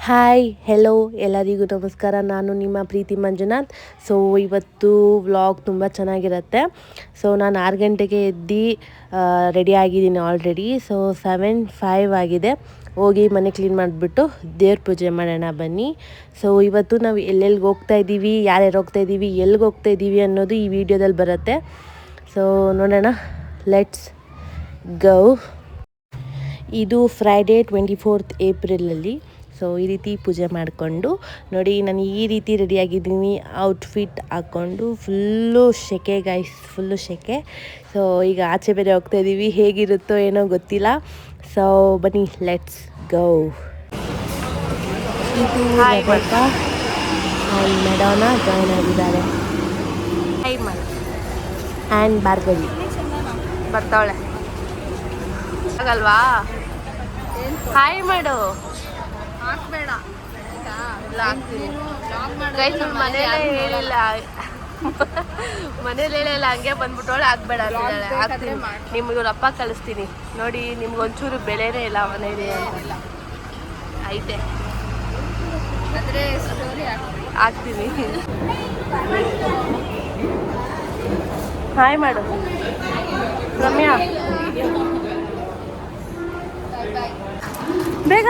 Hi hello ಎಲ್ಲರಿಗೂ ನಮಸ್ಕಾರ. ನಾನು ನಿಮ್ಮ ಪ್ರೀತಿ ಮಂಜುನಾಥ್. ಸೊ ಇವತ್ತು ವ್ಲಾಗ್ ತುಂಬ ಚೆನ್ನಾಗಿರುತ್ತೆ. ಸೊ ನಾನು 6 ಗಂಟೆಗೆ ಎದ್ದು ರೆಡಿ ಆಗಿದ್ದೀನಿ ಆಲ್ರೆಡಿ. ಸೊ 7:05 ಆಗಿದೆ. ಹೋಗಿ ಮನೆ ಕ್ಲೀನ್ ಮಾಡಿಬಿಟ್ಟು ದೇವ್ರ ಪೂಜೆ ಮಾಡೋಣ ಬನ್ನಿ. ಸೊ ಇವತ್ತು ನಾವು ಎಲ್ಲೆಲ್ಲಿಗೆ ಹೋಗ್ತಾ ಇದ್ದೀವಿ, ಯಾರ್ಯಾರು ಹೋಗ್ತಾ ಇದ್ದೀವಿ, ಎಲ್ಲಿಗೆ ಹೋಗ್ತಾ ಇದ್ದೀವಿ ಅನ್ನೋದು ಈ ವಿಡಿಯೋದಲ್ಲಿ ಬರುತ್ತೆ. ಸೊ ನೋಡೋಣ, ಲೆಟ್ಸ್ ಗೋ. ಇದು ಫ್ರೈಡೇ 24th ಏಪ್ರಿಲಲ್ಲಿ. ಸೊ ಈ ರೀತಿ ಪೂಜೆ ಮಾಡಿಕೊಂಡು ನೋಡಿ, ನಾನು ಈ ರೀತಿ ರೆಡಿಯಾಗಿದ್ದೀನಿ, ಔಟ್ಫಿಟ್ ಹಾಕ್ಕೊಂಡು. ಫುಲ್ಲು ಸೆಕೆ ಗೈಸ್, ಫುಲ್ಲು ಸೆಕೆ. ಸೊ ಈಗ ಆಚೆ ಬೇರೆ ಹೋಗ್ತಾ ಇದ್ದೀವಿ, ಹೇಗಿರುತ್ತೋ ಏನೋ ಗೊತ್ತಿಲ್ಲ. ಸೊ ಬನ್ನಿ, ಲೆಟ್ಸ್ ಗೋ. ಇದು ರೆಬೆಕಾ ಆ್ಯಂಡ್ ಮೆಡೋನಾ ಜಾಯ್ನ್ ಆಗಿದ್ದಾರೆ. ಆ್ಯಂಡ್ ಭಾರ್ಗವಿ ಬರ್ತಾವಳೆ ಆಗಲ್ವಾ? ಹಾಯ್ ಮಾಡು. ಹಾಕ್ಬೇಡ, ಮನೇಲಿ ಹೇಳಿಲ್ಲ, ಮನೇಲಿ ಹೇಳಿಲ್ಲ, ಹಂಗೆ ಬಂದ್ಬಿಟ್ಟೋಳೆ ಹಾಕ್ಬೇಡ ಅಂತಿದ್ದಾಳೆ. ಹಾಕ್ತೀನಿ, ನಿಮ್ಗೆ ಇವ್ರ ಅಪ್ಪ ಕಳಿಸ್ತೀನಿ ನೋಡಿ. ನಿಮ್ಗೆ ಒಂಚೂರು ಬೆಳೆನೇ ಇಲ್ಲ ಮನೇಲಿ ಅಂತ ಐತೆ, ಹಾಕ್ತೀನಿ. ಹಾಯ್ ಮಾಡು ರಮ್ಯಾ, ಬೇಗ.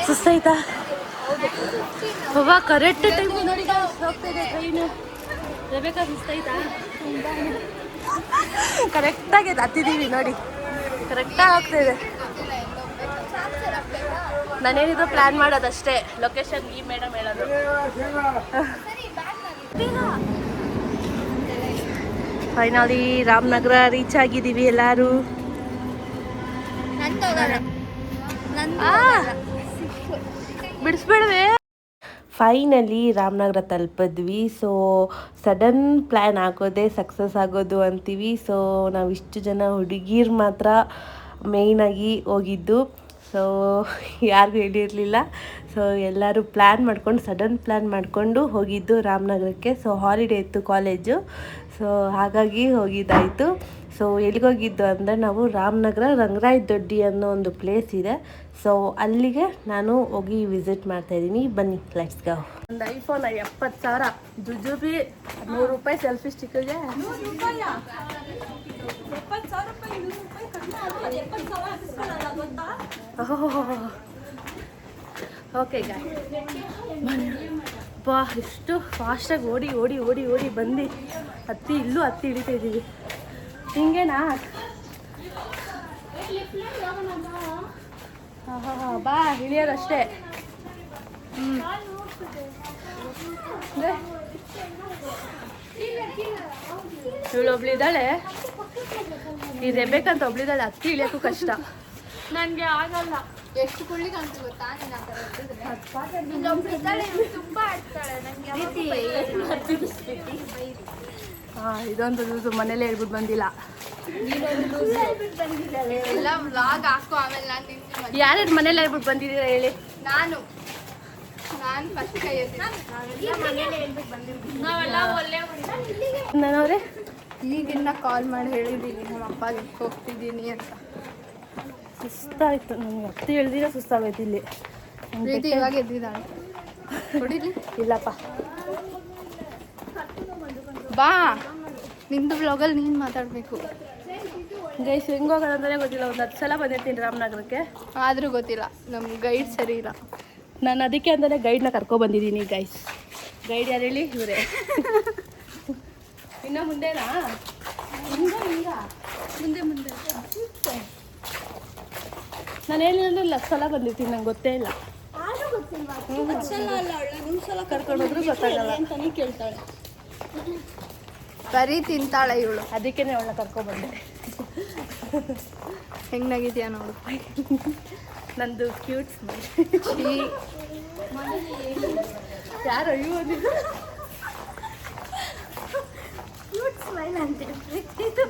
ಸುಸ್ತಾಯ್ತಾ? ಕರೆಕ್ಟ್ ಟೈಮ್ ನೋಡಿ ಹೋಗ್ತಿದೆ ಟ್ರೈನು. ರೆಬೆಕಾ ಸುಸ್ತಾಯ್ತಾ? ಕರೆಕ್ಟಾಗಿ ಹತ್ತಿದ್ದೀವಿ ನೋಡಿ, ಕರೆಕ್ಟಾಗಿ ಹೋಗ್ತಿದೆ. ನಾನೇನಿದ್ರು ಪ್ಲ್ಯಾನ್ ಮಾಡೋದಷ್ಟೇ, ಲೊಕೇಶನ್ ಈ ಮೇಡಮ್ ಹೇಳೋದು. ಫೈನಲಿ ರಾಮನಗರ ರೀಚ್ ಆಗಿದ್ದೀವಿ ಎಲ್ಲರೂ. ಬಿಡಿಸ್ಬೇಡವೇ. ಫೈನಲಿ ರಾಮನಗರ ತಲುಪಿದ್ವಿ. ಸೊ ಸಡನ್ ಪ್ಲ್ಯಾನ್ ಆಗೋದೇ ಸಕ್ಸಸ್ ಆಗೋದು ಅಂತೀವಿ. ಸೊ ನಾವು ಇಷ್ಟು ಜನ ಹುಡುಗಿರು ಮಾತ್ರ ಮೇಯ್ನಾಗಿ ಹೋಗಿದ್ದು. ಸೊ ಯಾರಿಗೂ ಹೇಳಿರಲಿಲ್ಲ. ಸೊ ಎಲ್ಲರೂ ಸಡನ್ ಪ್ಲ್ಯಾನ್ ಮಾಡಿಕೊಂಡು ಹೋಗಿದ್ದು ರಾಮನಗರಕ್ಕೆ. ಸೊ ಹಾಲಿಡೇ ಇತ್ತು ಕಾಲೇಜು, ಸೊ ಹಾಗಾಗಿ ಹೋಗಿದ್ದಾಯಿತು. ಸೊ ಎಲ್ಲಿಗೋಗಿದ್ದು ಅಂದರೆ ನಾವು ರಾಮನಗರ ರಂಗರಾಯ ದೊಡ್ಡಿ ಅನ್ನೋ ಒಂದು ಪ್ಲೇಸ್ ಇದೆ. ಸೊ ಅಲ್ಲಿಗೆ ನಾನು ಹೋಗಿ ವಿಸಿಟ್ ಮಾಡ್ತಾಯಿದ್ದೀನಿ. ಬನ್ನಿ, ಲೆಟ್ಸ್ ಗೋ. ಒಂದು ಐಫೋನ್ 70,000 ಜುಜುಬಿ, 100 ರೂಪಾಯಿ ಸೆಲ್ಫಿ ಸ್ಟಿಕ್ಗೆ. ಓಕೆ ಗಾಯ್, ಬಾ ಎಷ್ಟು ಫಾಸ್ಟಾಗಿ ಓಡಿ ಓಡಿ ಓಡಿ ಓಡಿ ಬಂದು ಇಲ್ಲೂ ಹತ್ತಿ ಹಿಡಿತಾ ಇದ್ದೀವಿ. ಹಿಂಗೇನಾ? ಬಾ, ಇಳಿಯೋದಷ್ಟೇ. ಇವಳು ಒಬ್ಳಿದ್ದಾಳೆ, ಈ ರೆಬೆಕಂತ ಒಬ್ಳಿದ್ದಾಳೆ, ಹತ್ತಿ ಇಳಿಯೋಕ್ಕೂ ಕಷ್ಟ. ನನಗೆ ಆಗಲ್ಲ. ಎಷ್ಟು ಕುಳ್ಳಿಗೆ ಅಂತ ಗೊತ್ತಾ? ಇದೊಂದು ಲೂಸು ಮನೇಲೆ ಹೇಳ್ಬಿಟ್ಟು ಬಂದಿಲ್ಲ. ಯಾರ್ಯಾರು ಮನೇಲಿ ಹೇಳ್ಬಿಟ್ಟು ಬಂದಿದ್ದೀರಾ ಹೇಳಿ? ನಾನು ಫಸ್ಟ್ ಕೈ ನಾನವ್ರೆ ಈಗಿನ್ನ ಕಾಲ್ ಮಾಡಿ ಹೇಳಿದ್ದೀನಿ ನಮ್ಮ ಅಪ್ಪಗೆ ಹೋಗ್ತಿದ್ದೀನಿ ಅಂತ. ಸುಸ್ತಾಯ್ತು ನನಗೆ, ಹತ್ತಿ ಹೇಳ್ದಿರ ಸುಸ್ತಾಗೋಯ್ತು ಇಲ್ಲಿ. ಪ್ರೀತಿ ಇವಾಗ ಎದ್ದಿದ್ದಾಳೆ, ಹೊಡಿಲಿ. ಇಲ್ಲಪ್ಪ, ಬಾ, ನಿಂದು ಬ್ಲಾಗಲ್ಲಿ ನೀನು ಮಾತಾಡಬೇಕು. ಗೈಸ್ ಹೆಂಗೆ ಹೋಗೋದು ಅಂತಲೇ ಗೊತ್ತಿಲ್ಲ. ಒಂದು 10 ಸಲ ಬಂದಿರ್ತೀನಿ ರಾಮನಗರಕ್ಕೆ, ಆದರೂ ಗೊತ್ತಿಲ್ಲ. ನಮ್ಮ ಗೈಡ್ ಸರಿ ಇಲ್ಲ. ನಾನು ಅದಕ್ಕೆ ಅಂತಲೇ ಗೈಡ್ನ ಕರ್ಕೊಬಂದಿದ್ದೀನಿ. ಗೈಸ್ ಗೈಡ್ ಯಾರು ಹೇಳಿ? ಇವರೇ. ಇನ್ನೂ ಮುಂದೆನಾ? ಮುಂದೆ ನಾನು ಹೇಳಿದ್ರೆ 10 ಸಲ ಬಂದಿರ್ತೀನಿ, ನಂಗೆ ಗೊತ್ತೇ ಇಲ್ಲ. ಕರ್ಕೊಂಡೋದ್ರು ಗೊತ್ತಾಗಲ್ಲ ಅಂತಾನೆ ಕೇಳ್ತಾಳೆ. ಬರೀ ತಿಂತಾಳೆ ಇವಳು, ಅದಕ್ಕೇ ಅವಳನ್ನ ಕರ್ಕೊಬಂದೆ. ಹೆಂಗಾಗಿದೆಯಾ ನೋಡು ನಂದು ಕ್ಯೂಟ್ ಸ್ಮೈಲ್. ಯಾರು ಅಯ್ಯೋ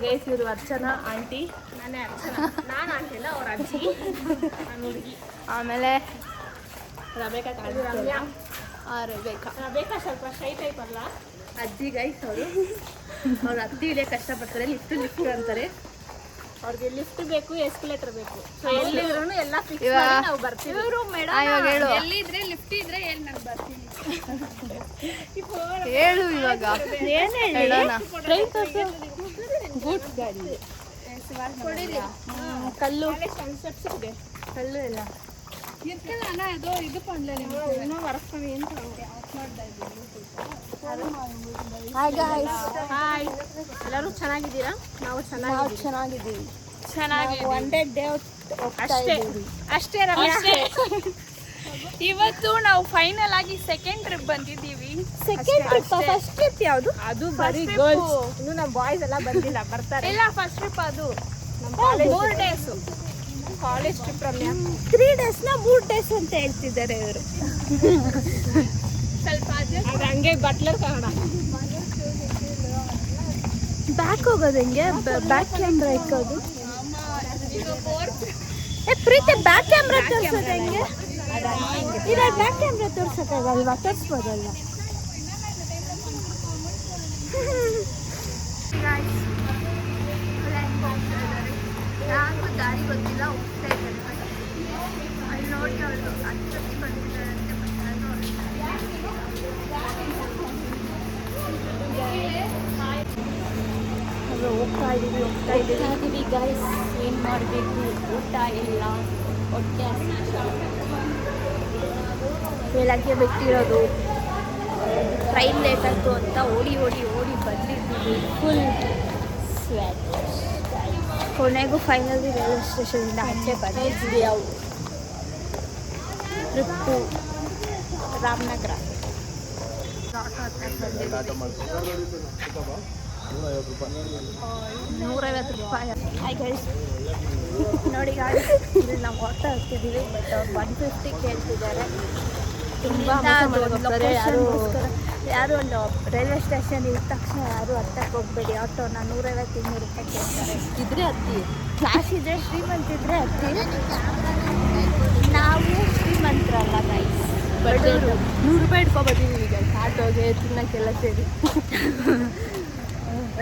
ಗೈಸ್, ಇವರು ಅರ್ಚನಾ ಆಂಟಿ. ನಾನೇ ಅರ್ಚನಾ. ನಾನು ಆಂಟಿ ಅಲ್ಲ, ಅವ್ರ ಅಜ್ಜಿ, ನಾನು ಹುಡುಗಿ. ಆಮೇಲೆ ರಮೇಕಾ, ರಮ್ಯಾ. ರೆಬೆಕಾ ಬೇಕಾ ಸ್ವಲ್ಪ ಶೈ ಟೈಪ್ ಅಲ್ಲ, ಅಜ್ಜಿ ಗೈಸ್ ಅವರು ಅವ್ರು ಹತ್ತಿ ಇಳಿಯ ಕಷ್ಟಪಡ್ತಾರೆ. ಲಿಫ್ಟ್ ಅಂತಾರೆ. ಅವ್ರಿಗೆ ಲಿಫ್ಟ್ ಬೇಕು, ಎಸ್ಕಲೇಟರ್ ಬೇಕು. ಸೊ ಎಲ್ಲಿದ್ರು ಎಲ್ಲ ಫಿಕ್ಸ್ ಇವಾಗ- ಮಾಡಿ ನಾವು ಬರ್ತೀವಿ. ಇವರು ಇವಾಗ ಹೇಳು. ಎಲ್ಲಿದ್ರೆ ಲಿಫ್ಟ್ ಇದ್ರೆ ಎಲ್ಲಿ ನಾನು ಬರ್ತೀನಿ. ಹೇಳು ಇವಾಗ. ಏನ್ ಹೇಳೋಣ. ಗೂಡ್ಸ್ ಗಾಡಿ ಕೊಡಿರಿ. ಕಲ್ಲು ಕಲ್ಲು ಎಲ್ಲ ಇದು ಪಂಡ್ಲೆ ಇನ್ನೂ ವರ್ಸ್ಕೊಂಡು ಏನು ಹಾಯ್, ಎಲ್ಲರೂ ಚೆನ್ನಾಗಿದ್ದೀರಾ? ನಾವು ಚೆನ್ನಾಗಿದ್ದೀವಿ. ಒನ್ ಡೇ ಅಷ್ಟೇ ಅಷ್ಟೇ ರಮ್ಯಾ. ಇವತ್ತು ನಾವು ಫೈನಲ್ ಆಗಿ ಸೆಕೆಂಡ್ ಟ್ರಿಪ್ ಬಂದಿದ್ದೀವಿ. Second trip. ಫಸ್ಟ್ ಟ್ರಿಪ್ ಯಾವುದು? ಅದು ಬರೀ ಗರ್ಲ್ಸ್. ಇನ್ನು ನಮ್ಮ ಬಾಯ್ಸ್ ಎಲ್ಲ ಬಂದಿಲ್ಲ, ಬರ್ತಾರೆ. ಇಲ್ಲ, ಫಸ್ಟ್ ಟ್ರಿಪ್ ಅದು ನಮ್ಮ college 4 days college trip Ramya. 3 days 3 days ಅಂತ ಹೇಳ್ತಿದ್ದಾರೆ ಇವರು. ಸ್ವಲ್ಪ adjust ಅದು ಹಂಗೆ ಬಟ್ಲರ್ ಕಾರಣ. ಬ್ಯಾಕ್ ಹೋಗೋದು ಹೆಂಗೆ? ಬ್ಯಾಕ್ ಕ್ಯಾಮ್ರಾ ಇಕ್ಕೋದು. ಪ್ರೀತಿ ಬ್ಯಾಕ್ ಕ್ಯಾಮ್ರಾ ತೋರ್ಸೋದು ಹೆಂಗೆ? ಇಲ್ಲ, ಬ್ಯಾಕ್ ಕ್ಯಾಮ್ರಾ ತೋರ್ಸೋಕ್ಕಾಗಲ್ವಾ? ತೋರಿಸ್ಬೋದಲ್ವ? ಯಾರಿಗೂ ದಾರಿ ಗೊತ್ತಿಲ್ಲ, ಹೋಗ್ತಾ ಇದ್ದಾರೆ. ಅಲ್ಲಿ ನೋಡಿ ಅವಳು ಅಚ್ಚಿ ಬಂದಿದ್ದಾರಂತೆ. ಹೋಗ್ತಾ ಇದೀವಿ ಗೈಸ್. ಏನು ಮಾಡಬೇಕು? ಊಟ ಇಲ್ಲ, ಹೊಟ್ಟೆ ಬೆಳಗ್ಗೆ ಬಿಟ್ಟಿರೋದು. ಟ್ರೈನ್ ಲೇಟ್ ಆಯಿತು ಅಂತ ಓಡಿ ಬಂದಿದ್ದೀವಿ. Full sweat. ಕೊನೆಗೂ ಫೈನಲಿ ರೈಲ್ವೆ ಸ್ಟೇಷನಿಂದ ಆಚೆ ಬಂದಿದ್ದೀವಿ. ಅವು ಟ್ರಿಪ್ಪು ರಾಮನಗರ. 150 ರೂಪಾಯಿ. ಹಾಯ್ ಗೈಸ್, ನೋಡಿ ಗಾಡಿ ಇಲ್ಲಿ ನಾವು ಆಟೋ ಹತ್ತಿದ್ದೀವಿ. ಬಟ್ 150 ಕೇಳ್ತಿದ್ದಾರೆ. ತುಂಬ ಯಾರು ಒಂದು ರೈಲ್ವೆ ಸ್ಟೇಷನ್ ಇದ್ದ ತಕ್ಷಣ ಯಾರು ಹತ್ತಕ್ಕೆ ಹೋಗ್ಬೇಡಿ ಆಟೋನ. 150-200 ರೂಪಾಯಿ ಕೇಳ್ತಾರೆ. ಇದ್ರೆ ಹತ್ತಿ. ಕ್ಯಾಶ್ ಇದ್ರೆ, ಶ್ರೀಮಂತಿದ್ರೆ ಹತ್ತಿ. ನಾವು ಶ್ರೀಮಂತರಲ್ಲ ಗೈಸ್, ಬಡವರು. 100 ರೂಪಾಯಿ ಇಟ್ಕೊ ಬಂದಿದ್ದೀವಿ ಈಗ ಆಟೋಗೆ ತಿನ್ನಕ್ಕೆಲ್ಲ ಸೇರಿ.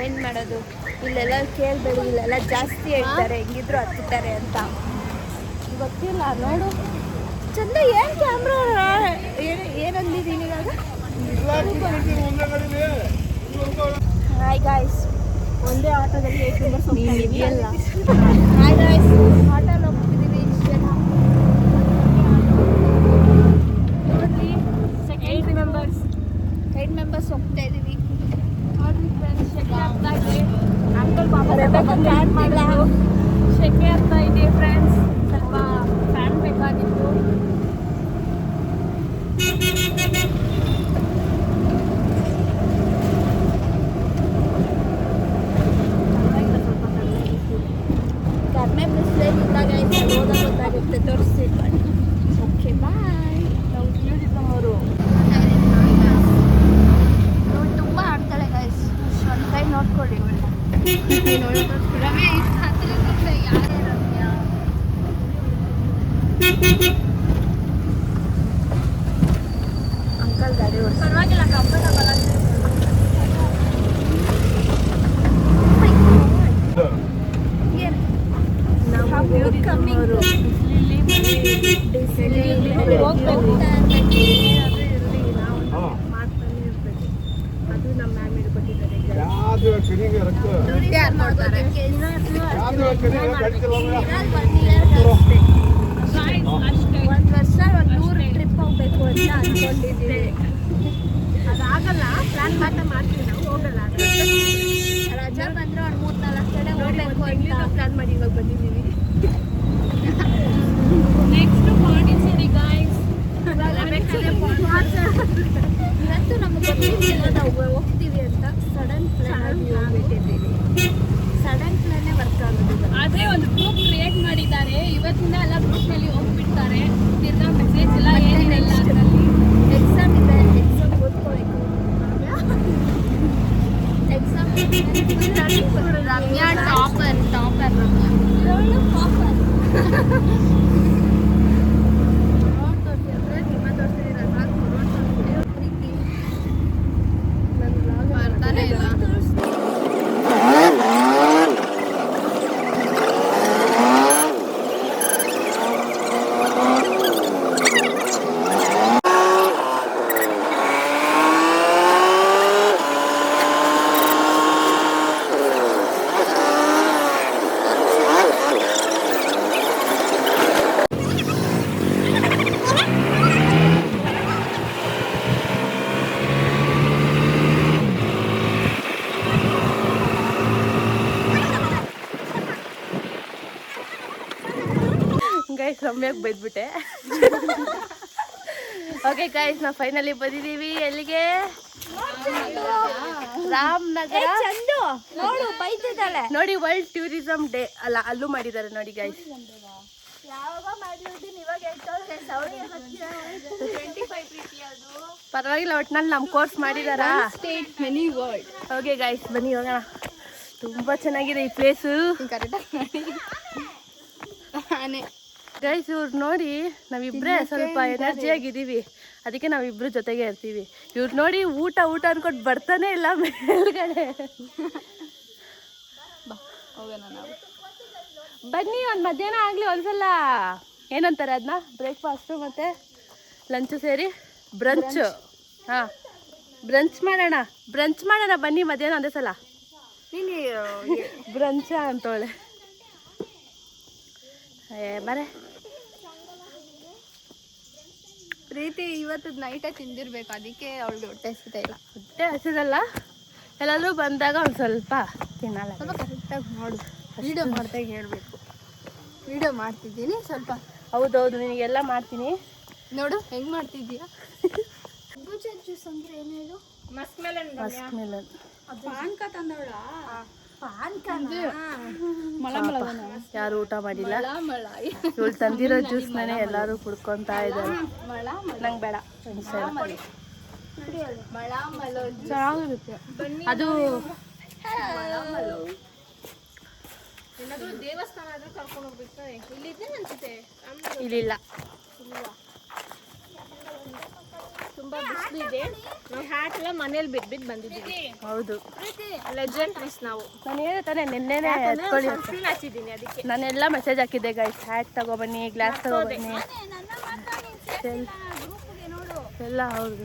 ಏನು ಮಾಡೋದು? ಇಲ್ಲೆಲ್ಲ ಕೇಳಬೇಡಿ, ಇಲ್ಲೆಲ್ಲ ಜಾಸ್ತಿ ಹೇಳ್ತಾರೆ, ಹೆಂಗಿದ್ರು ಹತ್ತುತ್ತಾರೆ ಅಂತ. ಗೊತ್ತಿಲ್ಲ, ನೋಡು. ಚಂದ ಏನು ಕ್ಯಾಮ್ರಾ ಏನಂದಿದ್ದೀನಿ ಇವಾಗ? ಹಾಯ್ ಗಾಯ್ಸ್, ಒಂದೇ ಆಟೋದಲ್ಲಿ 8 ಮೆಂಬರ್ಸ್ ಹೋಗ್ತಿದ್ದೀವಿ. ಹಾಯ್ ಗಾಯ್ಸ್, ಆಟೋಲ್ಲಿ ಹೋಗ್ತಿದ್ದೀವಿ. ಇಷ್ಟು ಜನ ನೋಡ್ರಿ, 8 ಮೆಂಬರ್ಸ್ ಹೋಗ್ತಾ ಇದ್ದೀವಿ. ಅಂಕಲ್ ಪಾಪ ಪ್ಲಾನ್ ಮಾಡಿಲ್ಲ. ಶೆಕೆ ಆಗ್ತಾ ಇದೆ ಫ್ರೆಂಡ್ಸ್. ಸ್ವಲ್ಪ ಫ್ಯಾನ್ ಬೇಕಾಗಿತ್ತು. ಕಡಿಮೆ ಬಿಸಿಲೇನಿಲ್ಲ ಗೈಸ್, ಹೋದಾಗ ಗೊತ್ತಾಗುತ್ತೆ. ತೋರಿಸಿ. Okay bye. ನಾವು ತಿಳಿದಿದ್ದವರು. ನೋಡಿ ತುಂಬ ಆಡ್ತಾಳೆ ಗೈಸ್. ಒಂದು ಕೈ ನೋಡ್ಕೊಳ್ಳಿ. ರಮ್ಯಾ ಇಷ್ಟು ಹತ್ತಿರದಿಂದ ಯಾರೇ ರಮ್ಯಾ? ಅಂಕಲ್ ಗಾಡಿ ಓಡಿಸ್ತಾರೆ. ಪರವಾಗಿಲ್ಲ, ಕಂಫರ್ಟಬಲ್ ಆಗಿದೆ. ಹೋಗ್ಬೇಕು. ಏನಾದರೂ ಇರಲಿ, ನಾವು ಮಾತಲ್ಲಿ ಇರ್ಬೇಕು. ಅದು ನಮ್ಮ ಮ್ಯಾಮ್ ಹೇಳ್ಕೊಟ್ಟಿದ್ದಾರೆ. ದುಡ್ಡು ಯಾರು ನೋಡ್ತಾರೆ? ಅಷ್ಟೇ. 1 ವರ್ಷ 100 ಟ್ರಿಪ್ ಹೋಗ್ಬೇಕು ಅಂತ ಅಂದ್ಕೊಂಡಿದ್ದೀವಿ. ಅದಾಗಲ್ಲ, ಪ್ಲಾನ್ ಮಾತ್ರ ಮಾಡ್ತೀವಿ ನಾವು, ಹೋಗಲ್ಲ. ರಜಾ ಬಂದ್ರೆ ಒಂದು 3-4 ಕಡೆ ನೋಡಿ, ಹೋಗ್ಬೇಕು ಒಂದು ಅಂತ. ಪ್ಲಾನ್ ಮಾಡಿ ಇವಾಗ ಬಂದಿದ್ದೀವಿ. Next Pondicherry guys. ಇವತ್ತು ನಮಗೆ ಗೊತ್ತಿಲ್ಲ ನಾವು ಹೋಗ್ತೀವಿ ಅಂತ. ಸಡನ್ ಪ್ಲಾನ್ ಹೋಗ್ಬಿಟ್ಟಿದ್ದೀವಿ. ಸಡನ್ ಪ್ಲಾನೇ ವರ್ಕ್ ಆಗೋದಿಲ್ಲ. ಆದ್ರೆ ಒಂದು ಗ್ರೂಪ್ ಕ್ರಿಯೇಟ್ ಮಾಡಿದ್ದಾರೆ. ಇವತ್ತಿಂದ ಎಲ್ಲ ಗ್ರೂಪ್ ನಲ್ಲಿ ಹೋಗ್ಬಿಡ್ತಾರೆ. ತಿರ್ಗಾ ಮೆಸೇಜ್ ಎಲ್ಲ ಏನಿರಲ್ಲ ಅದರಲ್ಲಿ. ಎಕ್ಸಾಮ್ ಇದೆ, ಎಕ್ಸಾಮ್ ಓದ್ಕೋಬೇಕು. Exam Ramya topper Ramya. ತೋರಿಸಿದ್ರೆ ನಿಮ್ಮ ತೋರಿಸಿದ್ರೆ ಸಾಕು. ನನ್ನ ಬ್ಲಾಗ್ ರಮ್ಯಾಗೆ ಬೈದ್ಬಿಟ್ಟೆ. ಓಕೆ ಗೈಸ್, ನಾವು ಫೈನಲಿ ಬಂದಿದ್ದೀವಿ. ಎಲ್ಲಿಗೆ? ರಾಮನಗರ. ನೋಡು ಬೈತಿದ್ದಾಳೆ ನೋಡಿ, ವರ್ಲ್ಡ್ ಟೂರಿಸಂ ಡೇ ಅಲ್ಲ, ಅಲ್ಲೂ ಮಾಡಿದ್ದಾರೆ ನೋಡಿ ಗೈಸ್. ಯಾವಾಗ ಮಾಡ್ಲಿದ್ದೀನಿ ಇವಾಗ ಹೇಳ್ತಾಳೆ ಸೌಳಿ ಪರವಾಗಿಲ್ಲ, ಒಟ್ನಲ್ಲಿ ನಮ್ಮ ಕೋರ್ಸ್ ಮಾಡಿದಾರ. State mini world. Okay guys, ಬನ್ನಿ ಹೋಗೋಣ. ತುಂಬಾ ಚೆನ್ನಾಗಿದೆ ಈ ಪ್ಲೇಸು. ಗೈಸ್, ಇವ್ರು ನೋಡಿ, ನಾವಿಬ್ರೇ ಸ್ವಲ್ಪ ಎನರ್ಜಿ ಆಗಿದ್ದೀವಿ, ಅದಕ್ಕೆ ನಾವಿಬ್ರು ಜೊತೆಗೆ ಇರ್ತೀವಿ. ಇವ್ರು ನೋಡಿ ಊಟ ಊಟ ಅನ್ಕೊಂಡು ಬರ್ತಾನೆ ಇಲ್ಲ ಮೇಲ್ಗಡೆ. ಬನ್ನಿ, ಒಂದು ಮಧ್ಯಾಹ್ನ ಆಗಲಿ ಒಂದ್ಸಲ. ಏನಂತಾರೆ ಅದನ್ನ? ಬ್ರೇಕ್ಫಾಸ್ಟು ಮತ್ತು ಲಂಚು ಸೇರಿ ಬ್ರಂಚು. ಹಾಂ, ಬ್ರಂಚ್ ಮಾಡೋಣ ಬನ್ನಿ ಮಧ್ಯಾಹ್ನ ಒಂದೇ ಸಲ. ಬ್ರಂಚ ಅಂತವಳೆ. ಬರೇ ಪ್ರೀತಿ ಇವತ್ತು ನೈಟೇ ತಿಂದಿರ್ಬೇಕು, ಅದಕ್ಕೆ ಅವಳಿಗೆ ಹೊಟ್ಟೆ ಹಸಿತಾ ಇಲ್ಲ. ಹೊಟ್ಟೆ ಹಸಿದಲ್ಲ, ಎಲ್ಲಾದರೂ ಬಂದಾಗ ಒಂದು ಸ್ವಲ್ಪ ತಿನ್ನಲ್ಲ. ಸ್ವಲ್ಪ ಕರೆಕ್ಟಾಗಿ ಮಾಡು. ವಿಡಿಯೋ ಮಾಡ್ದಾಗ ಹೇಳಬೇಕು. ವಿಡಿಯೋ ಮಾಡ್ತಿದ್ದೀನಿ ಸ್ವಲ್ಪ. ಹೌದೌದು, ನಿನಗೆಲ್ಲ ಮಾಡ್ತೀನಿ ನೋಡು ಹೆಂಗೆ ಮಾಡ್ತಿದ್ದೀಯಾ. ಜ್ಯೂಸ್ ಅಂದ್ರೆ ಏನು ಹೇಳು? ಮಸ್ಕ್ ಮೇಲೆ ಪಾನ್ಕ ತಂದವಳ? ಯಾರು ಊಟ ಮಾಡಿಲ್ಲ. ಇವಳು ತಂದಿರೋ ಜ್ಯೂಸ್ನೇ ಎಲ್ಲರೂ ಕುಡ್ಕೊತಾ ಇದ್ದಾರೆ. ನಂಗೆ ಬೇಡ. ಚೆನ್ನಾಗಿರುತ್ತೆ ಅದು. ದೇವಸ್ಥಾನ ಆದ್ರೂ ಕರ್ಕೊಂಡು ಹೋಗ್ಬೇಕು. ಇಲ್ಲಿದ್ದೆ ಅನ್ಸುತ್ತೆ. ಇಲ್ಲಿಲ್ಲ, ತುಂಬಾ ಬಿಸಿಲಿದೆ. ನಾವು ಹ್ಯಾಟ್ ಎಲ್ಲ ಮನೇಲಿ ಬಿದ್ದು ಬಂದಿದ್ದೀವಿ. ಹೌದು, ಲೆಜೆಂಡ್ ಮಿಸ್ ನಾವು. ನಾನು ಹೇಳಿ ತಾನೆ ನಿನ್ನೆನೆ ಎತ್ಕೊಳ್ಳಿ ಅಂತ. ಸನ್ಸ್ಕ್ರೀನ್ ಹಚ್ಚಿದ್ದೀನಿ ಅದಕ್ಕೆ. ನಾನೆಲ್ಲ ಮೆಸೇಜ್ ಹಾಕಿದ್ದೆ ಗೈಸ್, ಹ್ಯಾಟ್ ತಗೊಬನ್ನಿ, ಗ್ಲಾಸ್ ತಗೊಬನ್ನಿ ಎಲ್ಲ. ಹೌದು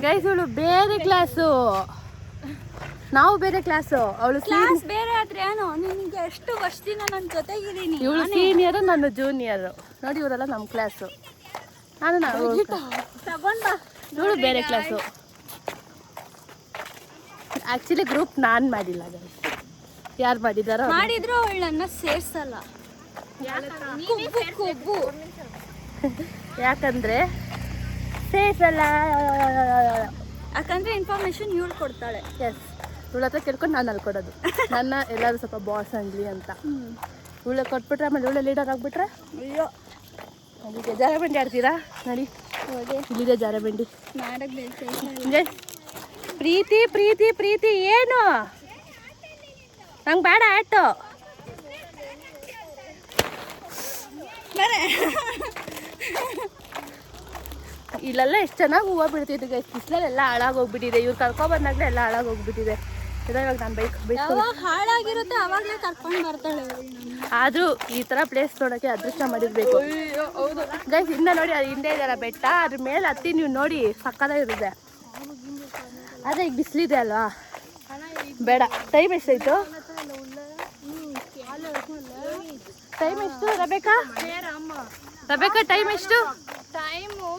ಗೈಸ್, ಇವಳು ಬೇರೆ ಕ್ಲಾಸು, ನಾವು ಬೇರೆ ಕ್ಲಾಸು. ಅವಳು ಕ್ಲಾಸ್ ಬೇರೆ ಆದ್ರೆ ಏನು? ನಿನಗೆ ಎಷ್ಟು ವರ್ಷದಿಂದ ನನ್ನ ಜೊತೆಗಿದ್ದೀನಿ. ಇವಳು ಸೀನಿಯರು, ನಾನು ಜೂನಿಯರು. ನೋಡಿ, ಇವರೆಲ್ಲ ನಮ್ಮ ಕ್ಲಾಸು, ನಾವು ತಗೊಂಡ್ ಬಾ. ಇವಳು ಬೇರೆ ಕ್ಲಾಸು. ಆ್ಯಕ್ಚುಲಿ ಗ್ರೂಪ್ ನಾನು ಮಾಡಿಲ್ಲ ಗೈಸ್, ಯಾರು ಮಾಡಿದಾರೋ ಮಾಡಿದ್ರು ಅವಳನ್ನ ಸೇರ್ಸಲ್ಲ. ಕೊಬ್ಬು ಯಾಕಂದ್ರೆ ಸೇರ್ಸಲ್ಲ. ಯಾಕಂದ್ರೆ ಇನ್ಫಾರ್ಮೇಶನ್ ಇವಳು ಕೊಡ್ತಾಳೆ. ಎಸ್, ಇವಳ ಹತ್ರ ಕೇಳ್ಕೊಂಡು ನಾನು ಅಲ್ಲಿ ಕೊಡೋದು. ನನ್ನ ಎಲ್ಲರೂ ಸ್ವಲ್ಪ ಬಾಸ್ ಅನ್ಲಿ ಅಂತ. ಇವಳ ಕೊಟ್ಬಿಟ್ರೆ ಆಮೇಲೆ ಇವಳೆ ಲೀಡರ್ ಆಗಿಬಿಟ್ರೆ ಅಯ್ಯೋ, ಅದಕ್ಕೆ ಜಾರಬಂಡಿ ಆಡ್ತೀರಾ? ನೋಡಿ, ಇಲ್ಲಿದೆ ಜಾರಬಂಡಿ. ಪ್ರೀತಿ ಪ್ರೀತಿ ಪ್ರೀತಿ ಏನು? ನಂಗೆ ಬೇಡ ಆಯ್ತು. ಇಲ್ಲೆಲ್ಲ ಎಷ್ಟು ಚೆನ್ನಾಗಿ ಹೂವು ಬಿಡ್ತಿದ್ದು ಗೈಸ್. ಬಿಸಿಲಲ್ಲೆಲ್ಲ ಹಾಳಾಗೋಗ್ಬಿಟ್ಟಿದೆ. ಇವ್ರು ಕರ್ಕೊಬಂದಾಗಲೇ ಎಲ್ಲ ಹಾಳಾಗೋಗ್ಬಿಟ್ಟಿದೆ. ಇವಾಗ ನಾನು ಬೈಕ್ ಹಾಳಾಗಿರುತ್ತೆ ಅವಾಗಲೇ ಕರ್ಕೊಂಡು ಬರ್ತಾಳೆ. ಆದರೂ ಈ ಥರ ಪ್ಲೇಸ್ ನೋಡೋಕ್ಕೆ ಅದೃಷ್ಟ ಮಾಡಿರ್ಬೇಕು ಗೈಸ್. ಇನ್ನ ನೋಡಿ, ಅದು ಹಿಂದೆ ಇದೆಯಲ್ಲ ಬೆಟ್ಟ, ಅದ್ರ ಮೇಲೆ ಹತ್ತಿ ನೀವು ನೋಡಿ ಸಕ್ಕತ್ತಾಗಿರುತ್ತೆ. ಆದರೆ ಈಗ ಬಿಸಿಲಿದೆ ಅಲ್ವಾ, ಬೇಡ. ಟೈಮ್ ಎಷ್ಟಾಯಿತು? ಟೈಮ್ ಎಷ್ಟು ರಬೇಕಾ? ಟೈಮ್ ಎಷ್ಟು? ಟೈಮು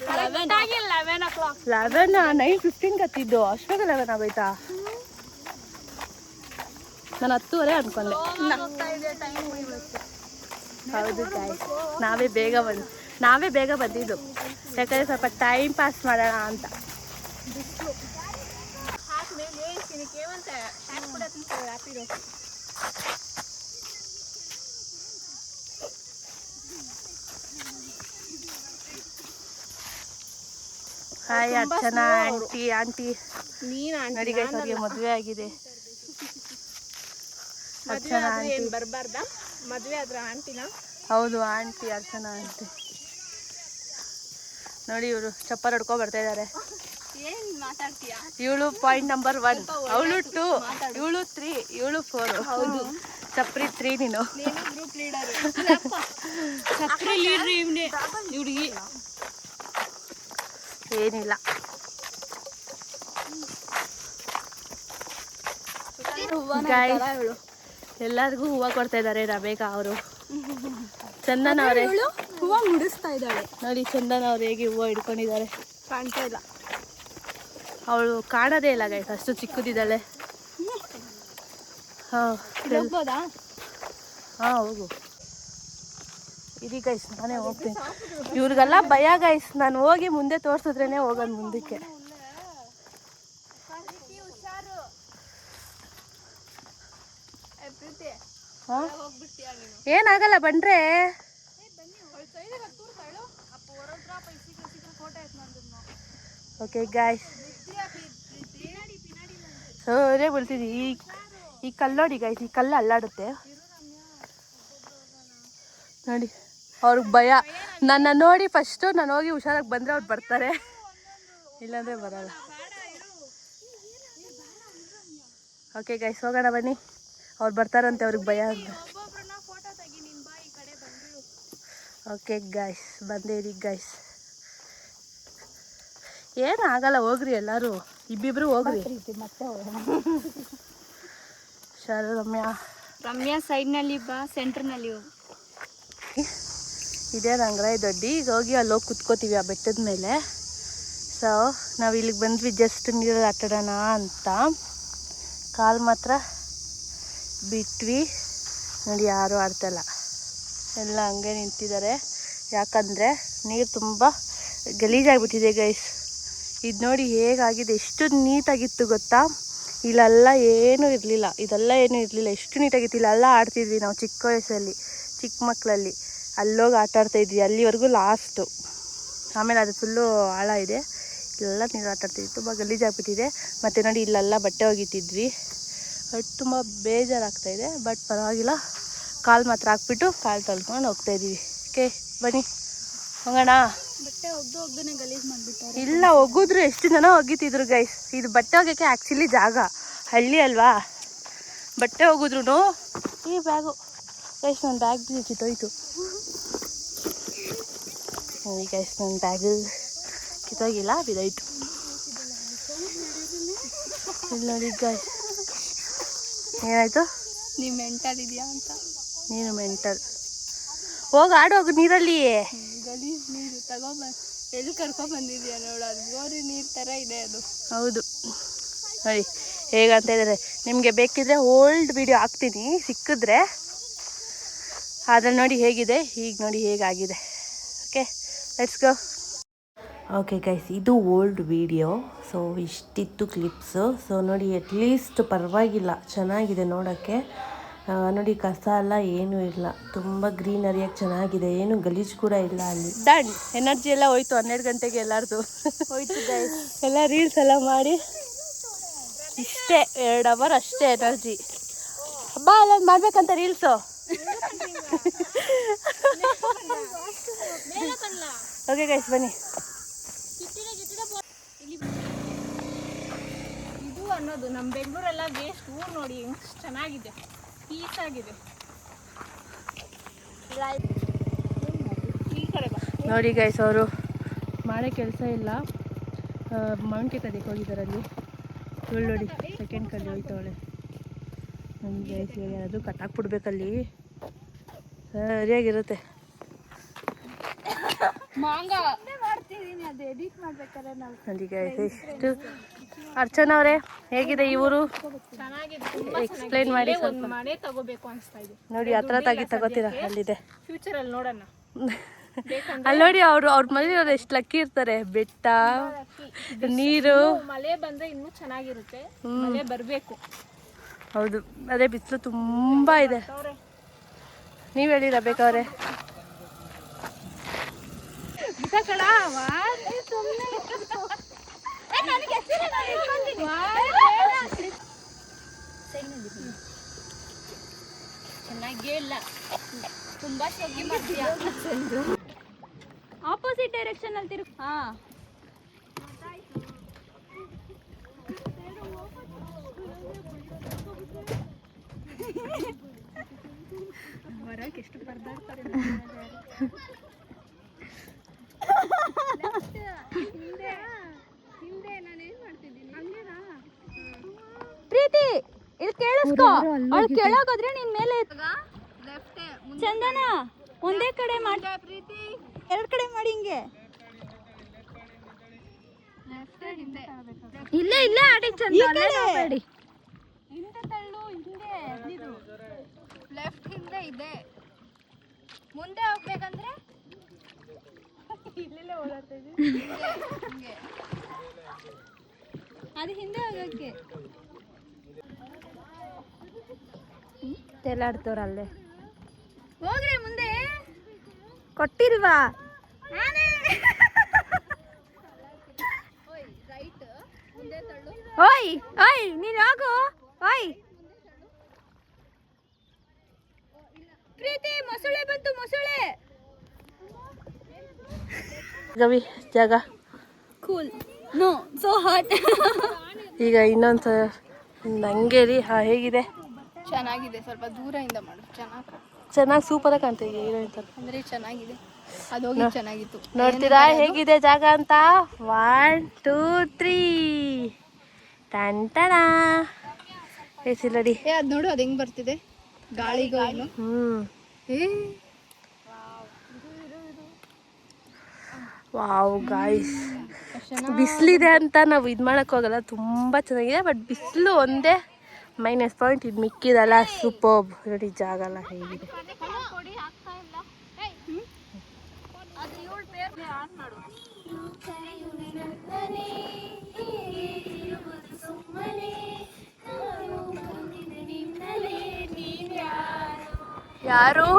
11 9:15 ಹತ್ತಿದ್ದು. ಅಷ್ಟಾಗ 11 ಆಗೋಯ್ತಾ? ನಾನು 10:30 ಅನ್ಕೊಂಡೆ. ಹೌದು ಗಾಯ್ಸ್, ನಾವೇ ಬೇಗ ಬಂದಿದ್ದು, ಯಾಕಂದರೆ ಸ್ವಲ್ಪ ಟೈಮ್ ಪಾಸ್ ಮಾಡೋಣ ಅಂತ. Hi Archana aunty. ನೋಡಿ ಗೈಸ್, ಅವ್ರಿಗೆ ಮದುವೆ ಆಗಿದೆ. ಅರ್ಚನಾ ಆಂಟಿ ಬರಬಾರ್ದಾ? ಮದುವೆ ಆದ್ರೆ ಆಂಟಿನ? ಹೌದು, ಆಂಟಿ, ಅರ್ಚನಾ ಆಂಟಿ. ನೋಡಿ, ಇವರು ಚಪ್ಪರ್ ಹೊಡ್ಕೊ ಬರ್ತಾ ಇದ್ದಾರೆ. ಏನ್ ಮಾತಾಡ್ತೀಯಾ? ಇವಳು ಪಾಯಿಂಟ್ ನಂಬರ್ 1, ಅವಳು 2, ಇವಳು 3, ಇವಳು 4. ಹೌದು, ಚಪ್ರಿ 3 ನೀನು. Group leader. ಚಪ್ರಿ ಲೀಡ್ರಿ ಹುಡುಗಿ. ಏನಿಲ್ಲ, ಎಲ್ಲರಿಗೂ ಹೂವು ಕೊಡ್ತಾ ಇದ್ದಾರೆ ರಬೇಕ ಅವರು. ಚಂದನ್ ಅವರೇ ಹೂವು ಮುಡಿಸ್ತಾ ಇದ್ದಾಳೆ ನೋಡಿ. ಚಂದನ್ ಅವ್ರು ಹೇಗೆ ಹೂವು ಹಿಡ್ಕೊಂಡಿದ್ದಾರೆ, ಕಾಣ್ತಾ ಇಲ್ಲ. ಅವಳು ಕಾಣೋದೇ ಇಲ್ಲ ಗೈಸ್, ಅಷ್ಟು ಚಿಕ್ಕದಿದ್ದಾಳೆ. ಹಾಂ ಹೋಗು. ಇರಿ ಗೈಸ್, ನಾನೇ ಹೋಗ್ತೀನಿ. ಇವ್ರಿಗೆಲ್ಲ ಭಯ ಗೈಸ್, ನಾನು ಹೋಗಿ ಮುಂದೆ ತೋರಿಸಿದ್ರೇ ಹೋಗೋದು ಮುಂದಕ್ಕೆ. ಹಾಂ ಏನಾಗಲ್ಲ ಬಂದ್ರೆ. ಓಕೆ ಗಾಯ್ಸ್, ಸರೇ ಬೀಳ್ತಿದ್ದಿ. ಈ ಕಲ್ಲು ನೋಡಿ ಗೈಸ್, ಈ ಕಲ್ಲು ಅಲ್ಲಾಡುತ್ತೆ ನೋಡಿ. ಅವ್ರಿಗೆ ಭಯ. ನನ್ನ ನೋಡಿ ಫಸ್ಟು ನಾನು ಹೋಗಿ ಹುಷಾರಾಗಿ ಬಂದರೆ ಅವ್ರು ಬರ್ತಾರೆ, ಇಲ್ಲಾಂದರೆ ಬರಲ್ಲ. ಓಕೆ ಗೈಸ್, ಹೋಗೋಣ ಬನ್ನಿ. ಅವ್ರು ಬರ್ತಾರಂತೆ, ಅವ್ರಿಗೆ ಭಯ ಅಂತ. ಓಕೆ ಗೈಸ್, ಬಂದೇ ಇರಿ ಗೈಸ್. ಏನು ಆಗಲ್ಲ, ಹೋಗ್ರಿ ಎಲ್ಲರೂ, ಇಬ್ಬಿಬ್ರು ಹೋಗ್ರಿ. ಸರಿ ರಮ್ಯಾ ಸೈಡ್ನಲ್ಲಿ ಬಾ, ಸೆಂಟ್ರ್ನಲ್ಲಿ ಹೋಗು. ಇದೇ ರಂಗರಾಯ ದೊಡ್ಡಿ. ಈಗ ಹೋಗಿ ಅಲ್ಲಿ ಹೋಗಿ ಕುತ್ಕೋತೀವಿ ಆ ಬೆಟ್ಟದ ಮೇಲೆ. ಸೊ ನಾವು ಇಲ್ಲಿಗೆ ಬಂದ್ವಿ ಜಸ್ಟ್ ನೀರಲ್ಲಿ ಆಟಾಡೋಣ ಅಂತ. ಕಾಲು ಮಾತ್ರ ಬಿಟ್ವಿ ನೋಡಿ, ಯಾರೂ ಆಡ್ತಾಯಿಲ್ಲ, ಎಲ್ಲ ಹಂಗೆ ನಿಂತಿದ್ದಾರೆ. ಯಾಕಂದರೆ ನೀರು ತುಂಬ ಗಲೀಜಾಗಿಬಿಟ್ಟಿದೆ ಗೈಸ್. ಇದು ನೋಡಿ ಹೇಗಾಗಿದೆ, ಎಷ್ಟು ನೀಟಾಗಿತ್ತು ಗೊತ್ತಾ. ಇಲ್ಲೆಲ್ಲ ಏನೂ ಇರಲಿಲ್ಲ, ಇದೆಲ್ಲ ಏನೂ ಇರಲಿಲ್ಲ, ಎಷ್ಟು ನೀಟಾಗಿತ್ತು. ಇಲ್ಲೆಲ್ಲ ಆಡ್ತಿದ್ವಿ ನಾವು ಚಿಕ್ಕ ವಯಸ್ಸಲ್ಲಿ, ಚಿಕ್ಕ ಮಕ್ಕಳಲ್ಲಿ ಅಲ್ಲೋಗಿ ಆಟ ಆಡ್ತಾಯಿದ್ವಿ, ಅಲ್ಲಿವರೆಗೂ ಲಾಸ್ಟು. ಆಮೇಲೆ ಅದು ಫುಲ್ಲು ಆಳ ಇದೆ, ಇಲ್ಲೆಲ್ಲ ನೀರು ಆಟ ಆಡ್ತಿದ್ವಿ. ತುಂಬ ಗಲೀಜಾಗ್ಬಿಟ್ಟಿದೆ. ಮತ್ತು ನೋಡಿ ಇಲ್ಲೆಲ್ಲ ಬಟ್ಟೆ ಒಗಿತಿದ್ವಿ, ಬಟ್ ತುಂಬ ಬೇಜಾರಾಗ್ತಾಯಿದೆ. ಬಟ್ ಪರವಾಗಿಲ್ಲ, ಕಾಲು ಮಾತ್ರ ಹಾಕ್ಬಿಟ್ಟು ಕಾಲು ತೊಳ್ಕೊಂಡು ಹೋಗ್ತಾಯಿದ್ದೀವಿ. ಓಕೆ ಬನ್ನಿ ಹೋಗೋಣ. ಬಟ್ಟೆ ಒಗ್ದನೆ ಗಲೀಜು ಮಾಡಿಬಿಟ್ಟಾರೆ. ಇಲ್ಲ, ಒಗಿದ್ರು ಎಷ್ಟು ಜನ ಒಗಿತಿದ್ರು ಗೈಸ್. ಇದು ಬಟ್ಟೆ ಒಗ್ಯೋಕ್ಕೆ ಆ್ಯಕ್ಚುಲಿ ಜಾಗ ಹಳ್ಳಿ ಅಲ್ವಾ, ಬಟ್ಟೆ ಒಗಿದ್ರು. ಈ ಬ್ಯಾಗು ಗೈಸ್, ನನ್ನ ಬ್ಯಾಗ್ ಕಿತ್ತೋಯ್ತು. ಈ ಗೈಸ್, ನನ್ನ ಬ್ಯಾಗು ಕಿತ್ತೋಗಿಲ್ಲ, ಬಿದ್ದೋಯ್ತು. ಇಲ್ಲಿ ನೋಡಿ ಗೈಸ್, ಏನಾಯಿತು? ನೀವು ಮೆಂಟಲ್ ಇದೆಯಾ ಅಂತ. ನೀನು ಮೆಂಟಲ್. ಹೋಗಿ ಆಡೋಗು ನೀರಲ್ಲಿ. ಗಲೀಜು ನೀರು ತಗೊಂಬ, ಎಲ್ಲಿ ಕರ್ಕೊಂಬಂದಿದ್ಯಾ ನೋಡು, ಅದು ಗೋರಿ ನೀರು ಥರ ಇದೆ ಅದು. ಹೌದು ನೋಡಿ ಹೇಗಂತ ಇದ್ದಾರೆ. ನಿಮಗೆ ಬೇಕಿದ್ರೆ ಓಲ್ಡ್ ವಿಡಿಯೋ ಹಾಕ್ತೀನಿ ಸಿಕ್ಕಿದ್ರೆ, ಅದ್ರಲ್ಲಿ ನೋಡಿ ಹೇಗಿದೆ, ಈಗ ನೋಡಿ ಹೇಗಾಗಿದೆ. Okay let's go. Okay guys, ಇದು ಓಲ್ಡ್ ವಿಡಿಯೋ. ಸೊ ಇಷ್ಟಿತ್ತು ಕ್ಲಿಪ್ಸು. ಸೊ ನೋಡಿ ಅಟ್ಲೀಸ್ಟ್ ಪರವಾಗಿಲ್ಲ, ಚೆನ್ನಾಗಿದೆ ನೋಡೋಕ್ಕೆ. ನೋಡಿ ಕಸ ಎಲ್ಲ ಏನೂ ಇಲ್ಲ, ತುಂಬ ಗ್ರೀನರಿಯಾಗಿ ಚೆನ್ನಾಗಿದೆ, ಏನು ಗಲೀಜು ಕೂಡ ಇಲ್ಲ ಅಲ್ಲಿ. ಡನ್, ಎನರ್ಜಿ ಎಲ್ಲ ಹೋಯ್ತು 12 ಗಂಟೆಗೆ ಎಲ್ಲರದು ಹೋಯ್ತು ಗೈಸ್. ಎಲ್ಲ ರೀಲ್ಸ್ ಎಲ್ಲ ಮಾಡಿ ಇಷ್ಟೇ 2 ಅವರ್ ಅಷ್ಟೇ ಎನರ್ಜಿ. ಹಬ್ಬ ಎಲ್ಲ ಮಾಡ್ಬೇಕಂತ ರೀಲ್ಸು. ಓಕೆ ಗೈಸ್ ಬನ್ನಿ. ಇದು ಅನ್ನೋದು ನಮ್ಮ ಬೆಂಗಳೂರೆಲ್ಲ ವೇಸ್ಟ್ ಊರು ನೋಡಿ ಎಷ್ಟು ಚೆನ್ನಾಗಿದೆ, ಪೀಸ್ ಆಗಿದೆ. ಈ ಕಡೆ ಬಾ. ನೋಡಿ ಗೈಸ್, ಅವರು ಮಾಡೋ ಕೆಲಸ ಇಲ್ಲ, ಮಾವಿನಕಾಯಿ ಕಡೆಗೆ ಹೋಗಿದ್ದಾರೆ ಅಲ್ಲಿ. ಇವಳು ನೋಡಿ ಸೆಕೆಂಡ್ ಕಲ್ಲಿ ಹೋಯ್ತವಳೆ. ನನ್ನ ಗೈಸ್ ಯಾರಾದರೂ ಕಟ್ಟಾಕ್ಬಿಡ್ಬೇಕಲ್ಲಿ, ಸರಿಯಾಗಿರುತ್ತೆ. ಮಾಂಗ ಮಾಡ್ತಿದ್ದೀನಿ, ಅದು ಎಡಿಟ್ ಮಾಡ್ಬೇಕಾದ್ರೆ ನಾವು. ನೋಡಿ ಗೈಸ್, ಎಷ್ಟು ಅರ್ಚನಾ ಅವರೇ ಹೇಗಿದೆ ಈ ಊರು? ಚೆನ್ನಾಗಿದೆ, ಎಕ್ಸ್ಪ್ಲೈನ್ ಮಾಡಿ ಸ್ವಲ್ಪ. ಮನೆ ತಗೋಬೇಕು ಅನಿಸ್ತಾ ಇದೆ ನೋಡಿ ಹತ್ರ ತಗೋತೀರಾ, ಅಲ್ಲಿದೆ. ಫ್ಯೂಚರಲ್ಲಿ ನೋಡೋಣ. ಅಲ್ಲಿ ನೋಡಿ ಅವ್ರ ಮನೇಲಿ ಅವ್ರು ಎಷ್ಟು ಲಕ್ಕಿ ಇರ್ತಾರೆ. ಬೆಟ್ಟ, ನೀರು, ಮಳೆ ಬಂದ್ರೆ ಇನ್ನೂ ಚೆನ್ನಾಗಿರುತ್ತೆ. ಮಳೆ ಬರಬೇಕು. ಹೌದು, ಅದೇ ಬಿಸಿಲು ತುಂಬ ಇದೆ. ನೀವು ಹೇಳಿರ ಬೇಕಾದ್ರೆ. ಚೆನ್ನಾಗೇ ಇಲ್ಲ, ತುಂಬಾ ಶೋಕಿ ಮಾಡ್ತೀಯ. ಆಪೋಸಿಟ್ ಡೈರೆಕ್ಷನ್ ಅಲ್ಲಿ ತಿರುಗಿ. ಹಾ, ಬರಕ್ಕೆ ಎಷ್ಟು ಪರದಾಡ್ತಾರೆ. ಹಿಂದೆ ನಾನು ಏನ್ ಮಾಡ್ತಿದ್ದೀನಿ ಪ್ರೀತಿ, ಇಲ್ಲಿ ಕೇಳಿಸ್ಕೊ. ಅವಳು ಕೆಳಗೋದ್ರೆ ನಿನ್ ಮೇಲೆ ಚಂದನ ಒಂದೇ ಕಡೆ ಮಾಡಿ, ಪ್ರೀತಿ 2 ಕಡೆ ಮಾಡಿ. ಹಿಂಗೆ ಇಲ್ಲೇ ಇಲ್ಲೇ ಆಡಿ ಚಂದ. ಹಿಂದೆ ತಳ್ಳು, ಹಿಂದೆ ಲೆಫ್ಟ್ ಹಿಂದೆ ಇದೆ, ಮುಂದೆ ಹೋಗ್ಬೇಕಂದ್ರೆ ಇಲ್ಲೆಲ್ಲ ಓಡಾಡ್ತಾ ಇದ್ದೀವಿ. ಹಿಂಗೆ ಅದು ಹಿಂದೆ ಹೋಗಕ್ಕೆ ತೇಲಾಡ್ತವ್ರಲ್ಲೇ. ಹೋಗ್ರಿ ಮುಂದೆ. ಕೊಟ್ಟಿಲ್ವಾ? ಓಯ್ ಓಯ್ ನೀನು ಹೋಗು. ಓಯ್ ಪ್ರೀತಿ, ಮೊಸಳೆ ಬಂತು, ಮೊಸಳೆ. ಗವಿ ಜಾಗ ಕೂಲ್. No, so hot. ಈಗ ಇನ್ನೊಂದು ನಂಗೇರಿ. ಹೇಗಿದೆ? ಚೆನ್ನಾಗಿದೆ. ಸ್ವಲ್ಪ ದೂರದಿಂದ ಮಾಡು. ಚೆನ್ನಾಗಿ ಸೂಪರಾಗಿ ಕಾಣ್ತಿದೆ ಅಂದ್ರೆ ಚೆನ್ನಾಗಿದೆ. ಅದು ಹೋಗಿ ಚೆನ್ನಾಗಿತ್ತು. ನೋಡ್ತೀರಾ ಹೇಗಿದೆ ಜಾಗ ಅಂತ? 1 2 3 ಟಂಟಣ ಎಸಿಲಡಿ. ಅದು ನೋಡು, ಅದು ಹೆಂಗ್ ಬರ್ತಿದೆ ಗಾಳಿಗೂ. ವಾವ್ ಗಾಯ್ಸ್, ಬಿಸಿಲಿದೆ ಅಂತ ನಾವು ಇದು ಮಾಡಕ್ ಹೋಗಲ್ಲ. ತುಂಬ ಚೆನ್ನಾಗಿದೆ. ಬಟ್ ಬಿಸಿಲು ಒಂದೇ ಮೈನಸ್ ಪಾಯಿಂಟ್. ಇದು ಮಿಕ್ಕಿದಲ್ಲ ಸೂಪರ್ಬ್. ನೋಡಿ ಜಾಗ ಎಲ್ಲ ಹೇಗಿದೆ. ಯಾರು?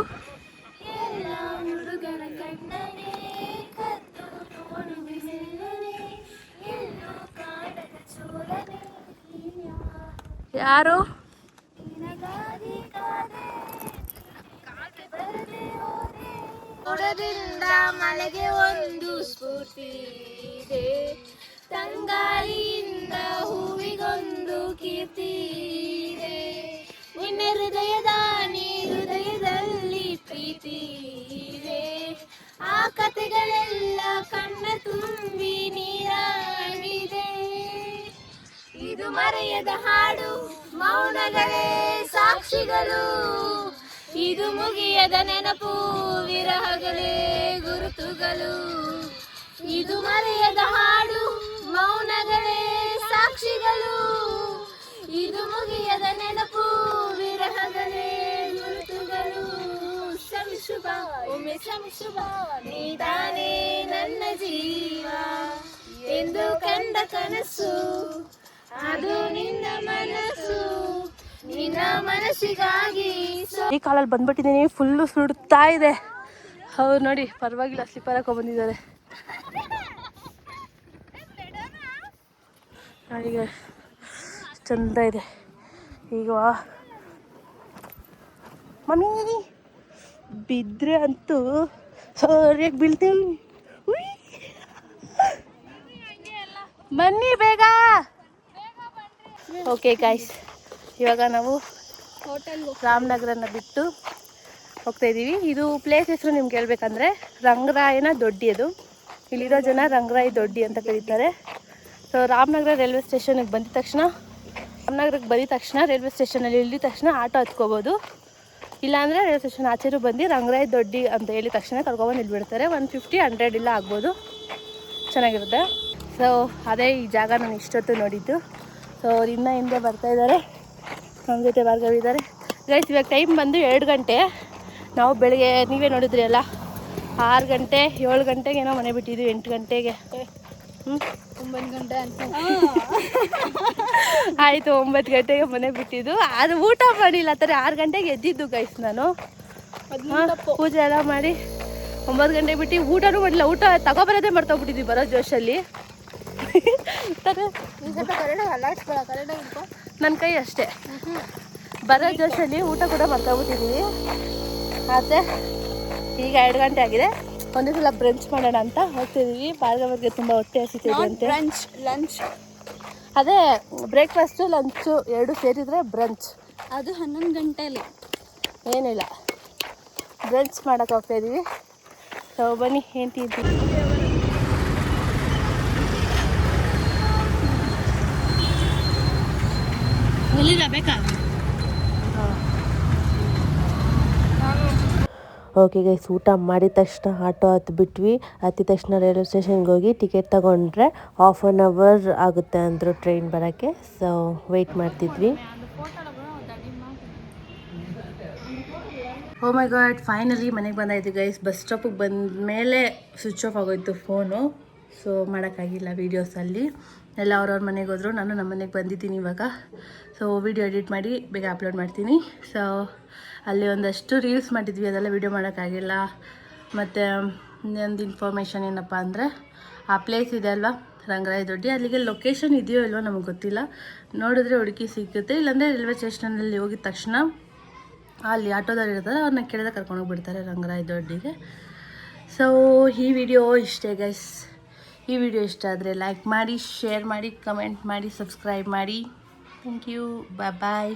ಯಾರು? ಗುಡದಿಂದ ಮಳೆಗೆ ಒಂದು ಸ್ಫೂರ್ತಿ ಇದೆ, ತಂಗಾಳಿಯಿಂದ ಹೂವಿಗೊಂದು ಕೀರ್ತಿ ಇದೆ. ನಿನ್ನ ಹೃದಯದಲ್ಲಿ ಪ್ರೀತಿ ಇದೆ, ಆ ಕಥೆಗಳೆಲ್ಲ ಕಣ್ಣ ತುಂಬಿ ನೀರಾಗಿದೆ. ಇದು ಮರೆಯದ ಹಾಡು, ಮೌನಗಳೇ ಸಾಕ್ಷಿಗಳು. ಇದು ಮುಗಿಯದ ನೆನಪು, ವಿರಹಗಳೇ ಗುರುತುಗಳು. ಇದು ಮರೆಯದ ಹಾಡು, ಮೌನಗಳೇ ಸಾಕ್ಷಿಗಳು. ಇದು ಮುಗಿಯದ ನೆನಪು, ವಿರಹಗಳೇ ಗುರುತುಗಳು. ಸಂಶುಭ ಒಮ್ಮೆ ಸಂಶುಭ, ನೀತಾನೇ ನನ್ನ ಜೀವ ಎಂದು ಕಂಡ ಕನಸು, ಅದು ನಿನ್ನ ಮನಸ್ಸು, ನಿನ್ನ ಮನಸ್ಸಿಗಾಗಿ. ಈ ಕಾಲಲ್ಲಿ ಬಂದ್ಬಿಟ್ಟಿದ್ದೀನಿ. ಫುಲ್ಲು ಸುಡ್ತಾ ಇದೆ. ಹೌದು ನೋಡಿ, ಪರವಾಗಿಲ್ಲ, ಸ್ಲಿಪ್ಪರ್ ಹಾಕೊ ಬಂದಿದ್ದಾರೆ. ಈಗ ಚಂದ ಇದೆ. ಈಗ ಮಮ್ಮಿ ಬಿದ್ದರೆ ಅಂತೂ ಸರಿಯಾಗಿ ಬೀಳ್ತೀವಿ. ಬನ್ನಿ ಬೇಗ. ಓಕೆ ಗಾಯ್ಸ್, ಇವಾಗ ನಾವು ರಾಮನಗರನ ಬಿಟ್ಟು ಹೋಗ್ತಾ ಇದ್ದೀವಿ. ಇದು ಪ್ಲೇಸ್ ಹೆಸರು ನಿಮ್ಗೆ ಹೇಳ್ಬೇಕಂದ್ರೆ ರಂಗರಾಯನ ದೊಡ್ಡಿ. ಅದು ಇಲ್ಲಿರೋ ಜನ ರಂಗರಾಯ ದೊಡ್ಡಿ ಅಂತ ಕರೀತಾರೆ. ಸೊ ರಾಮನಗರ ರೈಲ್ವೆ ಸ್ಟೇಷನ್ಗೆ ಬಂದಿದ ತಕ್ಷಣ, ರೈಲ್ವೆ ಸ್ಟೇಷನಲ್ಲಿ ಇಳಿದ ತಕ್ಷಣ ಆಟೋ ಹತ್ಕೋಬೋದು. ಇಲ್ಲಾಂದರೆ ರೈಲ್ವೆ ಸ್ಟೇಷನ್ ಆಚೆರು ಬಂದು ರಂಗರಾಯ ದೊಡ್ಡಿ ಅಂತ ಹೇಳಿದ ತಕ್ಷಣ ಕರ್ಕೊಬಂದು ಇಲ್ಬಿಡ್ತಾರೆ. 150 100 ಇಲ್ಲ ಆಗ್ಬೋದು, ಚೆನ್ನಾಗಿರುತ್ತೆ. ಸೊ ಅದೇ ಈ ಜಾಗ ನಾನು ಇಷ್ಟೊತ್ತು ನೋಡಿದ್ದು. ಸೊ ಅವ್ರು ಇನ್ನೂ ಹಿಂದೆ ಬರ್ತಾಯಿದ್ದಾರೆ, ನಮ್ಮ ಜೊತೆ ಭಾರ್ಗವಿ ಇದ್ದಾರೆ. ಗೈಸ್ ಇವಾಗ ಟೈಮ್ ಬಂದು 2 ಗಂಟೆ. ನಾವು ಬೆಳಗ್ಗೆ ನೀವೇ ನೋಡಿದ್ರಿ ಅಲ್ಲ, 6 ಗಂಟೆ 7 ಗಂಟೆಗೇನೋ ಮನೆ ಬಿಟ್ಟಿದ್ವಿ. 8 ಗಂಟೆಗೆ 9 ಗಂಟೆ ಅಂತ ಆಯಿತು. 9 ಗಂಟೆಗೆ ಮನೆ ಬಿಟ್ಟಿದ್ದು. ಅದು ಊಟ ಮಾಡಿಲ್ಲ ಥರ 6 ಗಂಟೆಗೆ ಎದ್ದಿದ್ದು ಗೈಸ್ ನಾನು. ಪೂಜೆ ಎಲ್ಲ ಮಾಡಿ 9 ಗಂಟೆಗೆ ಬಿಟ್ಟು ಊಟನೂ ಮಾಡಿಲ್ಲ. ಊಟ ತಗೊಬರೋದೇ ಮರ್ತೋಗ್ಬಿಟ್ಟಿದ್ವಿ ಬರೋ ಜೋಶಲ್ಲಿ. ನನ್ನ ಕೈ ಅಷ್ಟೇ, ಬರೋ ಜೋಶಲ್ಲಿ ಊಟ ಕೂಡ ಮರ್ತೋಗ್ಬಿಟ್ಟಿದ್ದೀವಿ. ಆದರೆ ಈಗ 2 ಗಂಟೆ ಆಗಿದೆ. ಒಂದೇ ಸಲ ಬ್ರಂಚ್ ಮಾಡೋಣ ಅಂತ ಹೋಗ್ತಿದ್ದೀವಿ. ಭಾರ್ಗವ್ರಿಗೆ ತುಂಬ ಹೊಟ್ಟೆ ಹಸಿತಿದೆ ಅಂತೆ. ಲಂಚ್ ಅದೇ ಬ್ರೇಕ್ಫಾಸ್ಟು ಲಂಚು 2 ಸೇರಿದರೆ ಬ್ರಂಚ್. ಅದು 11 ಗಂಟೆಯಲ್ಲಿ ಏನಿಲ್ಲ, ಬ್ರಂಚ್ ಮಾಡೋಕ್ಕೆ ಹೋಗ್ತಾಯಿದ್ದೀವಿ. ಸೊ ಬನ್ನಿ, ಏನು ತಿಂತೀವಿ. ಬೇಕಾ? ಓಕೆ ಗೈಸ್, ಊಟ ಮಾಡಿದ ತಕ್ಷಣ ಆಟೋ ಹತ್ತಿದ ತಕ್ಷಣ ರೈಲ್ವೆ ಸ್ಟೇಷನ್ಗೆ ಹೋಗಿ ಟಿಕೆಟ್ ತೊಗೊಂಡ್ರೆ 1/2 ಅವರ್ ಆಗುತ್ತೆ ಅಂದರು ಟ್ರೈನ್ ಬರೋಕ್ಕೆ. ಸೊ ವೆಯ್ಟ್ ಮಾಡ್ತಿದ್ವಿ. ಓ ಮೈ ಗಾಡ್, ಫೈನಲಿ ಮನೆಗೆ ಬಂದಾಯ್ತು ಗೈಸ್. ಬಸ್ ಸ್ಟಾಪಿಗೆ ಬಂದ ಮೇಲೆ ಸ್ವಿಚ್ ಆಫ್ ಆಗೋಯ್ತು ಫೋನು. ಸೊ ಮಾಡೋಕ್ಕಾಗಿಲ್ಲ ವೀಡಿಯೋಸಲ್ಲಿ. ಎಲ್ಲ ಅವ್ರವ್ರ ಮನೆಗೆ ಹೋದರು, ನಾನು ನಮ್ಮ ಮನೆಗೆ ಬಂದಿದ್ದೀನಿ ಇವಾಗ. ಸೊ ವೀಡಿಯೋ ಎಡಿಟ್ ಮಾಡಿ ಬೇಗ ಅಪ್ಲೋಡ್ ಮಾಡ್ತೀನಿ. ಸೊ ಅಲ್ಲಿ ಒಂದಷ್ಟು ರೀಲ್ಸ್ ಮಾಡಿದ್ವಿ, ಅದೆಲ್ಲ ವೀಡಿಯೋ ಮಾಡೋಕ್ಕಾಗಿಲ್ಲ. ಮತ್ತು ಇನ್ನೊಂದು ಇನ್ಫಾರ್ಮೇಷನ್ ಏನಪ್ಪ ಅಂದರೆ, ಆ ಪ್ಲೇಸ್ ಇದೆ ಅಲ್ವಾ ರಂಗರಾಯ ದೊಡ್ಡಿ, ಅಲ್ಲಿಗೆ ಲೊಕೇಶನ್ ಇದೆಯೋ ಇಲ್ವೋ ನಮಗೆ ಗೊತ್ತಿಲ್ಲ. ನೋಡಿದ್ರೆ ಹುಡುಕಿ ಸಿಗುತ್ತೆ, ಇಲ್ಲಾಂದರೆ ರೈಲ್ವೆ ಸ್ಟೇಷನಲ್ಲಿ ಹೋಗಿದ ತಕ್ಷಣ ಅಲ್ಲಿ ಆಟೋದವ್ರು ಇರ್ತಾರೆ, ಅವ್ರನ್ನ ಕೇಳಿದ್ರೆ ಕರ್ಕೊಂಡೋಗ್ಬಿಡ್ತಾರೆ ರಂಗರಾಯ ದೊಡ್ಡಿಗೆ. ಸೊ ಈ ವಿಡಿಯೋ ಇಷ್ಟೇ ಗೈಸ್. ಈ ವಿಡಿಯೋ ಇಷ್ಟ ಆದರೆ ಲೈಕ್ ಮಾಡಿ, ಶೇರ್ ಮಾಡಿ, ಕಮೆಂಟ್ ಮಾಡಿ, ಸಬ್ಸ್ಕ್ರೈಬ್ ಮಾಡಿ. Thank you, bye bye.